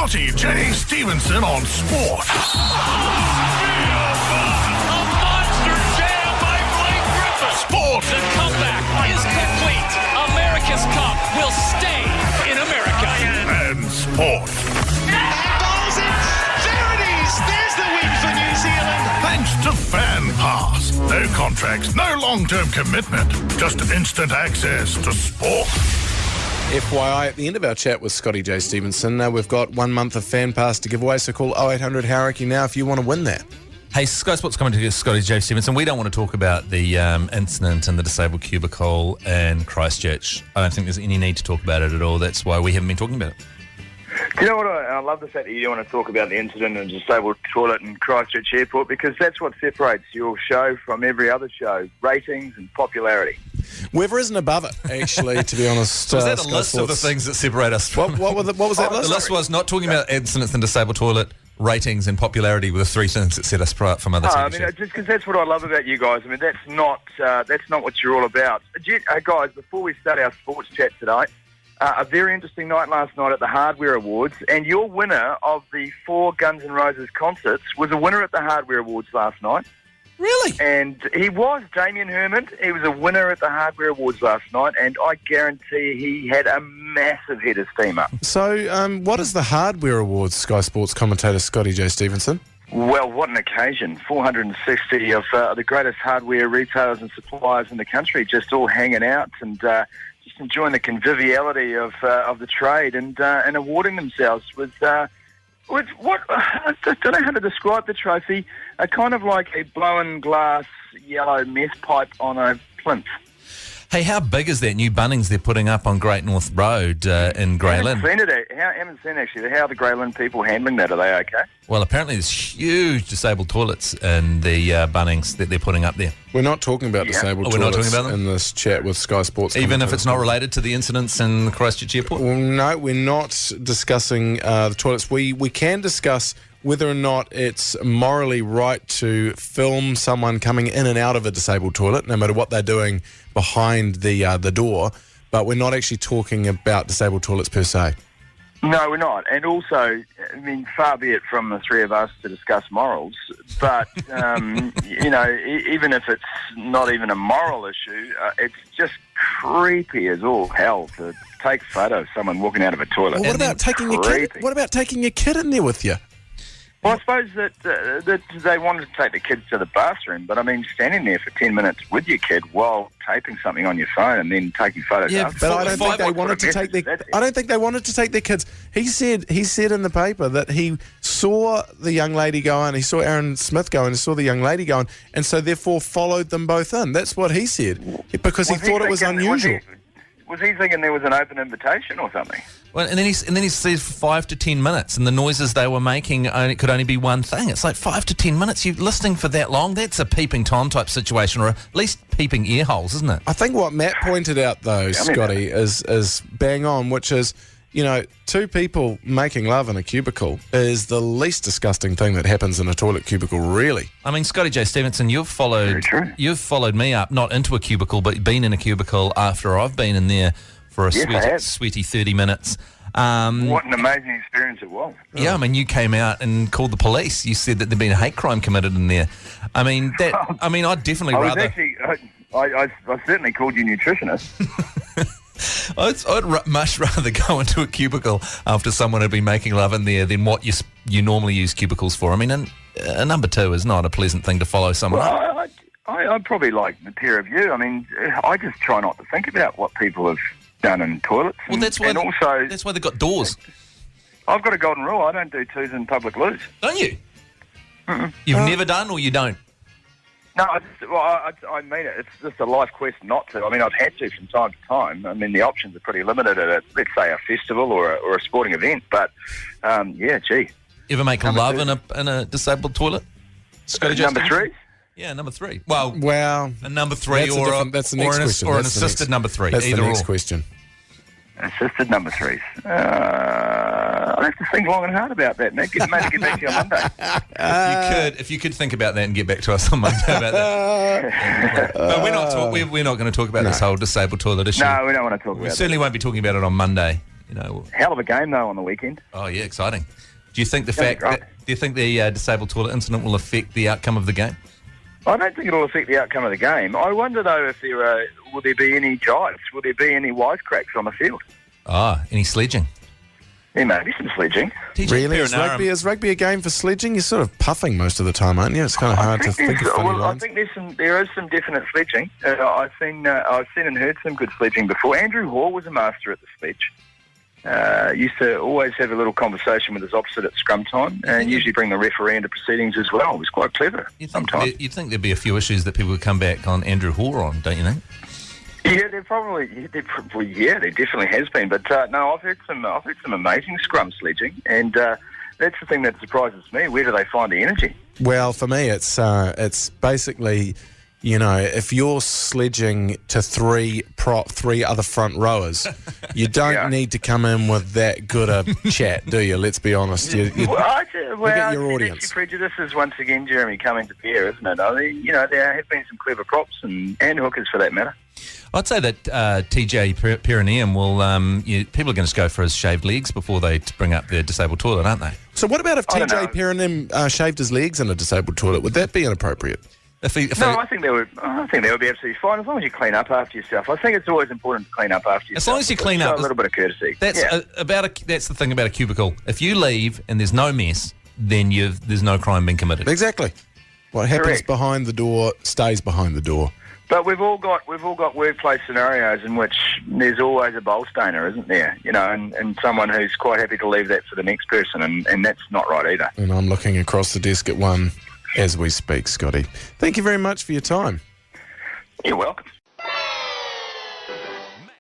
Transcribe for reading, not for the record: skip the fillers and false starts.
Scotty J. Stevenson on Sport. A monster jam by Blake Griffin. Sport. The comeback is complete. America's Cup will stay in America. And sport. Ball's in. There it is. There's the win for New Zealand. Thanks to Fan Pass. No contracts, no long-term commitment. Just instant access to sport. FYI, at the end of our chat with Scotty J. Stevenson, we've got 1 month of Fan Pass to give away, so call 0800 Hauraki now if you want to win that. Hey, Sky Sports coming to Scotty J. Stevenson. We don't want to talk about the incident in the disabled cubicle in Christchurch. I don't think there's any need to talk about it at all. That's why we haven't been talking about it. Do you know what? I love the fact that you don't want to talk about the incident in the disabled toilet in Christchurch Airport, because that's what separates your show from every other show, ratings and popularity. We've risen above it, actually, to be honest. Was that a Sky list of the Sports. things that separate us from... What was that list? The list was not talking about incidents in disabled toilet, ratings and popularity were the three things that set us apart from other TV shows. Just because that's what I love about you guys. I mean, that's not what you're all about. Guys, before we start our sports chat today, a very interesting night last night at the Hardware Awards, and your winner of the 4 Guns N' Roses concerts was a winner at the Hardware Awards last night. Really? And he was, Damien Herman. He was a winner at the Hardware Awards last night, and I guarantee he had a massive head of steam up. So, what is the Hardware Awards, Sky Sports commentator Scotty J. Stevenson? Well, what an occasion. 460 of the greatest hardware retailers and suppliers in the country just all hanging out and just enjoying the conviviality of the trade and awarding themselves with what I don't know how to describe the trophy. Kind of like a blown glass yellow mess pipe on a plinth. Hey, how big is that new Bunnings they're putting up on Great North Road in Grey Lynn? I haven't seen actually. How are the Grey Lynn people handling that? Are they okay? Well, apparently there's huge disabled toilets in the Bunnings that they're putting up there. We're not talking about disabled we're not toilets talking about them? in this chat with Sky Sports. Even if it's not related to the incidents in the Christchurch Airport? Well, no, we're not discussing the toilets. We can discuss whether or not it's morally right to film someone coming in and out of a disabled toilet, no matter what they're doing behind the door, but we're not actually talking about disabled toilets per se. No, we're not. And also, I mean, far be it from the three of us to discuss morals, but, even if it's not even a moral issue, it's just creepy as all hell to take a photo of someone walking out of a toilet. Well, what about taking your kid? What about taking your kid in there with you? Well, I suppose that they wanted to take the kids to the bathroom, but I mean, standing there for 10 minutes with your kid while taping something on your phone and then taking photos. Yeah, after. But I don't think they wanted to take their. I don't think they wanted to take their kids. He said in the paper that he saw the young lady go in. He saw Aaron Smith go in. He saw the young lady go in, and so therefore followed them both in. That's what he said because he thought it was unusual. Was he thinking there was an open invitation or something? Well, and then he says 5 to 10 minutes, and the noises they were making could only be one thing. It's like 5 to 10 minutes. You're listening for that long? That's a peeping Tom type situation, or at least peeping ear holes, isn't it? I think what Matt pointed out, though, Scotty, is bang on, which is, two people making love in a cubicle is the least disgusting thing that happens in a toilet cubicle, really. I mean, Scotty J. Stevenson, you've followed me up, not into a cubicle, but been in a cubicle after I've been in there for a sweaty 30 minutes. What an amazing experience it was. Yeah, I mean, you came out and called the police. You said that there'd been a hate crime committed in there. I mean, I'd definitely rather... I certainly called you nutritionist. I'd much rather go into a cubicle after someone had been making love in there than what you normally use cubicles for. I mean, a number 2 is not a pleasant thing to follow someone up. I'd probably like the pair of you. I mean, I just try not to think about what people have done in toilets. Well, that's why they've got doors. I've got a golden rule. I don't do twos in public loos. Don't you? You've never done, or you don't? No, I mean it. It's just a life quest not to. I mean, I've had to from time to time. I mean, the options are pretty limited at, let's say, a festival or a sporting event. But, gee. Ever make love in a disabled toilet? Number 3? Yeah, number 3. Well, a number 3 that's the next question. Or an assisted number 3. That's either the next or. question. Assisted number 3s. I'll have to think long and hard about that, Nick. Maybe get back to you on Monday. If you could think about that and get back to us on Monday about that. But we're not going to talk about this whole disabled toilet issue. No, we don't want to talk about it. We certainly won't be talking about it on Monday. Hell of a game, though, on the weekend. Oh, yeah, exciting. Do you think Do you think the disabled toilet incident will affect the outcome of the game? I don't think it'll affect the outcome of the game. I wonder, though, if will there be any jibes? Will there be any wisecracks on the field? Any sledging? There may be some sledging. Really? Is rugby a game for sledging? You're sort of puffing most of the time, aren't you? It's kind of hard to think of funny lines. I think there is some definite sledging. I've seen and heard some good sledging before. Andrew Hall was a master at the sledge. Used to always have a little conversation with his opposite at scrum time, and usually bring the referee into proceedings as well. It was quite clever sometimes. You'd think there'd be a few issues that people would come back on Andrew Hall on, don't you think? Yeah, there definitely has been. But no, I've heard some amazing scrum sledging, and that's the thing that surprises me. Where do they find the energy? Well, for me, it's basically, if you're sledging to three other front rowers, you don't need to come in with that good a chat, do you? Let's be honest. You get your audience. Prejudices once again, Jeremy, coming to bear, isn't it? There have been some clever props and hookers for that matter. I'd say that TJ Perineum will. People are going to go for his shaved legs before they bring up their disabled toilet, aren't they? So what about if TJ Perineum shaved his legs in a disabled toilet? Would that be inappropriate? I think that would be absolutely fine, as long as you clean up after yourself. I think it's always important to clean up after yourself. As long as you clean up, a little bit of courtesy. That's the thing about a cubicle. If you leave and there's no mess, then there's no crime being committed. Exactly. What happens Correct. behind the door stays behind the door. But we've all got workplace scenarios in which there's always a bowl stainer, isn't there? And someone who's quite happy to leave that for the next person, and that's not right either. And I'm looking across the desk at one as we speak, Scotty. Thank you very much for your time. You're welcome.